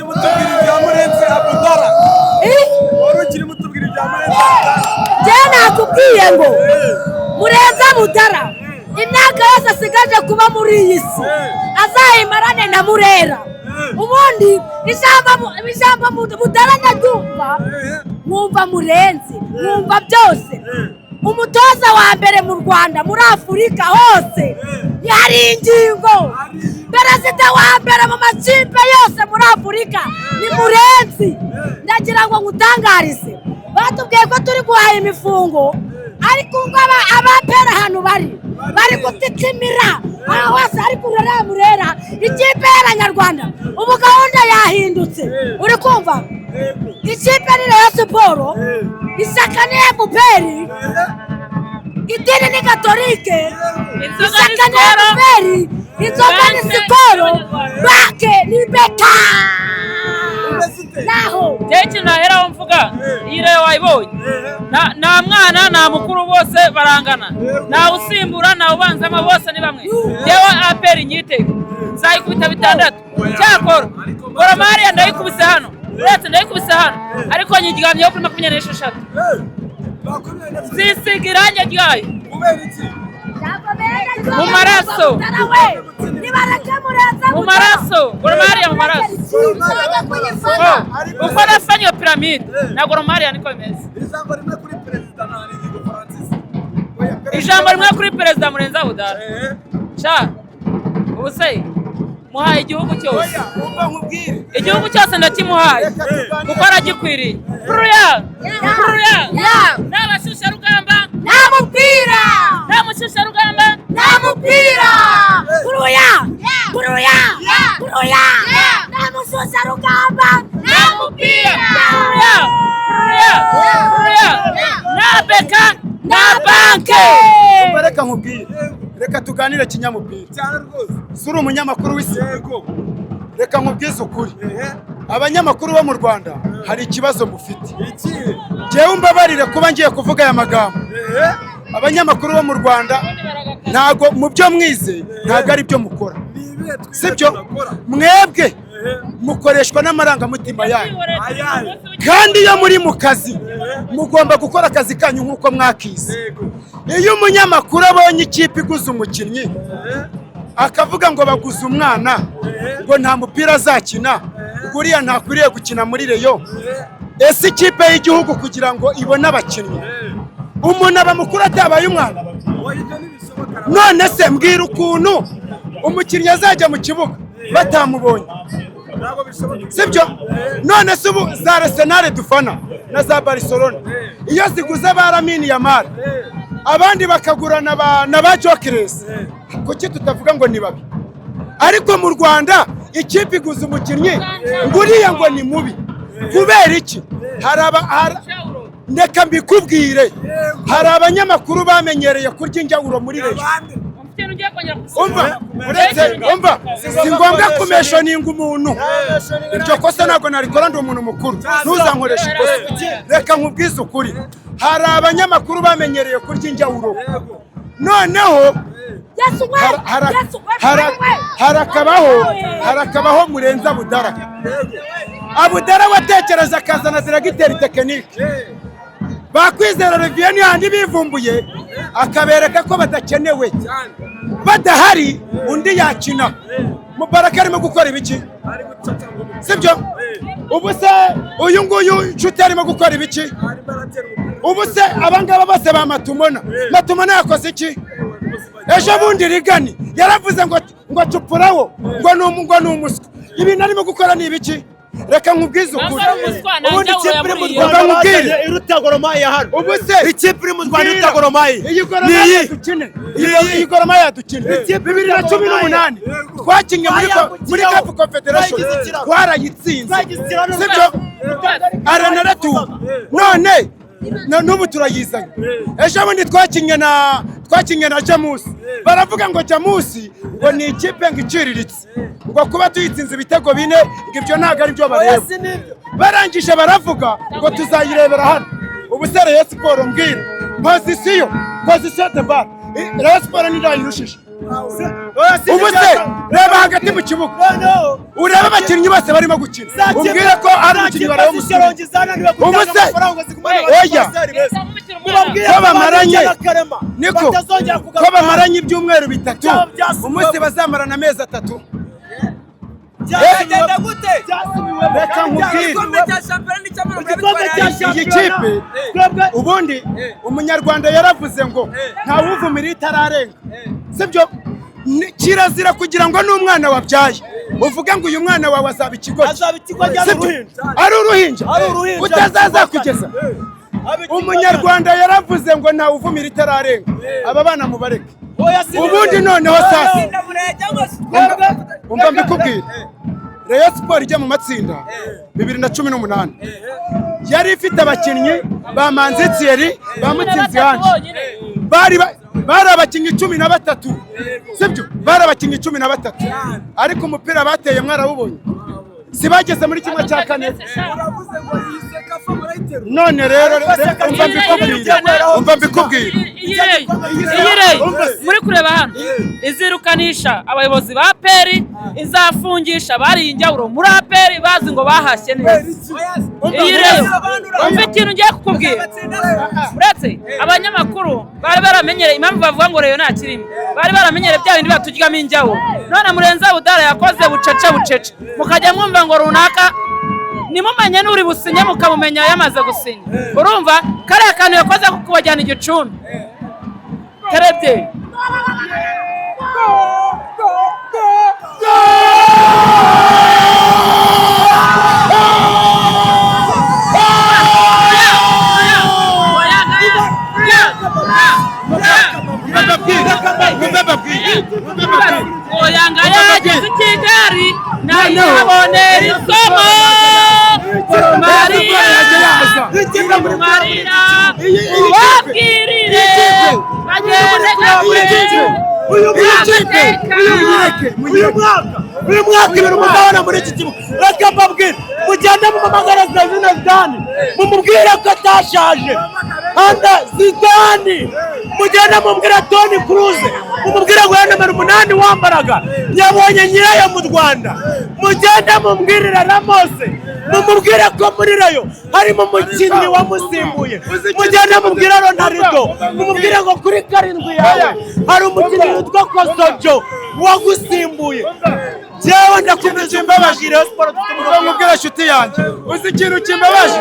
ukiri mutubwira ibya Murenzi Abudara wari ukiri mutubwira ibya Murenzi je nakubwiye ngo Murenzi Abudara imyaka yose asigaje kuba muri iyi si azayimarane na Murera ubundi ijambo Budara ndaryumva mwumva Murenzi mwumva byose umutoza wa mbere mu Rwanda muri Afurika hose yari ingingo perezida wa mbere mu makipe yose muri Afurika ni Murenzi ndagira ngo ngutangarize batubwiye ko turi guhaha imifungo ariko ngo abapera hano bari gutitimira aho hose ari kurera Murera ikipe y'Abanyarwanda ubu gahunda yahindutse uri kumva ikipe ni Rayon Sport isaka ni FPR idini ni Katolike isaka ni FPR inzoga ni Skol bake ni Beka naho Jeje nahera mvuga ire wayibonye na mwana na mukuru bose barangana na usimbura na ubanzama bose ni bamwe yewe aperi nyitego zayikubita bitandatu cyakora Gor Mahia ndayikubise hano uretse ndayikubise hano ariko nyigigamye yo kuri 26 zisigirange ryayo mu maraso Gor Mahia mu maraso uko nasanyo pyramide na Gor Mahia niko bimeze ijambo rimwe kuri perezida Murenzi Abudara sha ubuse muhaye igihugu cyose ndakimuhaye kuko aragikwiriye Kuruya n'abashusha rugamba namupira n'amushusha rugamba namupira Kuruya n'amushusha rugamba namupira na Beka na banke bareka nkubwire reka tuganire kinyamupira cyane rwose suri umunyamakuru w'isego reka nkubwize ukuri abanyamakuru bo mu Rwanda hari ikibazo mufite jewe umbabarire kuba ngiye kuvuga aya magambo abanyamakuru bo mu Rwanda ntago mu byo mwize ntago ari byo mukora sibyo mwebwe mukoreshwa n'amarangamutima yanyu kandi iyo muri mu kazi mugomba gukora akazi kanyu nk'uko mwakize iyo umunyamakuru abonye ikipe iguze umukinnyi akavuga ngo baguze umwana ngo nta mupira azakina guriya ntakwiriye gukina muri Rayon ese ikipe y'igihugu kugira ngo ibone abakinnyi umuntu aba mukuru atabaye umwana none se mbwira ukuntu umukinnyi azajya mu kibuga batamubonye sibyo none se ubu za Arsenal dufana na za Barcelona iyo ziguze ba Lamine Yamal abandi bakagurana na ba Jokeres kuki tutavuga ngo ni babi ariko mu Rwanda ikipe iguze umukinnyi nguriya ngo ni mubi kubera iki ndeka mbikubwire hari abanyamakuru bamenyereye kurya injyawuro muri Rayon umva si ngombwa kumeshoninga umuntu iryo kosa ntabwo narikora ndi umuntu mukuru ntuzankoresha ikosa reka nkubwize ukuri hari abanyamakuru bamenyereye kurya injyawuro noneho harakabaho Murenzi Abudara watekereza akazana dirigiteri tekinike bakwizera Revien yandi bivumbuye akabereka ko badakenewe badahari undi yakina Mubaraka arimo gukora ibiki sibyo ubu se uyu nguyu inshuti arimo gukora ibiki ubu se abangaba bose ba Matumona yakoze iki ejo bundi Rigani yaravuze ngo cupurawo ngo ni umuswa ibintu arimo gukora ni ibiki reka nkubwize ukuri ubundi ikipe iri mu Rwanda nkubwire iruta Gor Mahia hano ubu se ikipe iri mu Rwanda iruta Gor Mahia iyi Gor Mahia dukine 2018 twakinye muri Cup Confederation twarayitsinze sibyo aranaratuba none n'ubu turayizanye ejo bundi twakinye na Jamus baravuga ngo Jamus ngo ni ikipe ngiciriritse ngo kuba tuyitsinze ibitego 4 ngo ibyo ntago ari byo bareba barangije baravuga ngo tuzayirebera hano ubu se Rayon Sport mbwira position de balle Rayon Sport ni ndayirushije ubu se reba hagati mu kibuga urebe abakinnyi bose barimo gukina umbwire ko ari umukinnyi baramusiga ubu se oya ko bamaranye niko ko bamaranye ibyumweru 3 umunsi bazamarana amezi 3 byagenda gute reka nkubwire iyi kipe ubundi umunyarwanda yaravuze ngo ntawuvumira itararenga sibyo kirazira kugira ngo n'umwana wabyaye uvuge ngo uyu mwana wawe azaba ikigoryi ari uruhinja utazaza kugeza umunyarwanda yaravuze ngo ntawuvumira itararenga aba bana mubareke ubundi noneho sasa umva mbikubwire Rayon Sport ijya mu matsinda 2018 yari ifite abakinnyi ba Manzi Thierry ba Mutsinzi Ange bari abakinnyi 13 sibyo bari abakinnyi 13 ariko umupira bateye mwarawubonye sibageze muri kimwe cya kane none rero umva mbikubwire muri kureba hano izirukanisha abayobozi ba peri izafungisha bari injyawuro muri aperi bazi ngo bahashye neza iyi rero umva ikintu ngiye kukubwira uretse abanyamakuru bari baramenyereye impamvu bavuga ngo reyo nta kirimo bari baramenyereye bya bindi baturyamo injyawuro none Murenza Budara yakoze bucece mukajya mwumva ngo runaka nimumenye n'uri businye mukamumenya yamaze gusinya urumva kariya kantu yakoze kukubajyana igicumbi terebye Oyanga yageze i Kigali nayihabonera isomo Mariya ubabwirire bagende gake uyu mwaka ibintu muzabona muri iki kibuga reka mbabwire mugende mumamagara Zidane mumubwire ko atashaje handa Zidane mugende mumubwire Toni Kroos mumubwire ngo nomero 8 wambaraga yabonye nyirayo mu Rwanda mugende mumubwirira Ramos mumubwire ko muri Rayo harimo umukinnyi wamusimbuye mugende mumubwire Ronaldo mumubwire ngo kuri 7 yawe hari umukinnyi witwa Kosojo wagusimbuye jewe ndakubwira imbabaje Rayon Sport mubwira nshuti yanjye uzi ikintu kimbabaje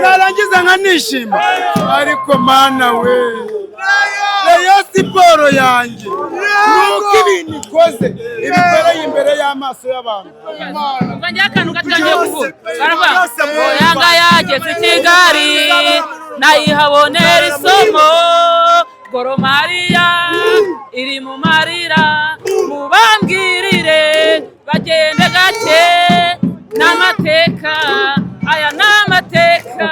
narangiza nkanishima ariko mana we Rayon Sport yanjye nuko ibintu ikoze ibikoreye imbere y'amaso y'abantu Vanjya akantu gatangiye kuvuga baravuga Oyanga yageze i Kigali nayihabonera isomo Gor Mahia iri mu marira mubambwirire bagende gake n'amateka aya n'amateka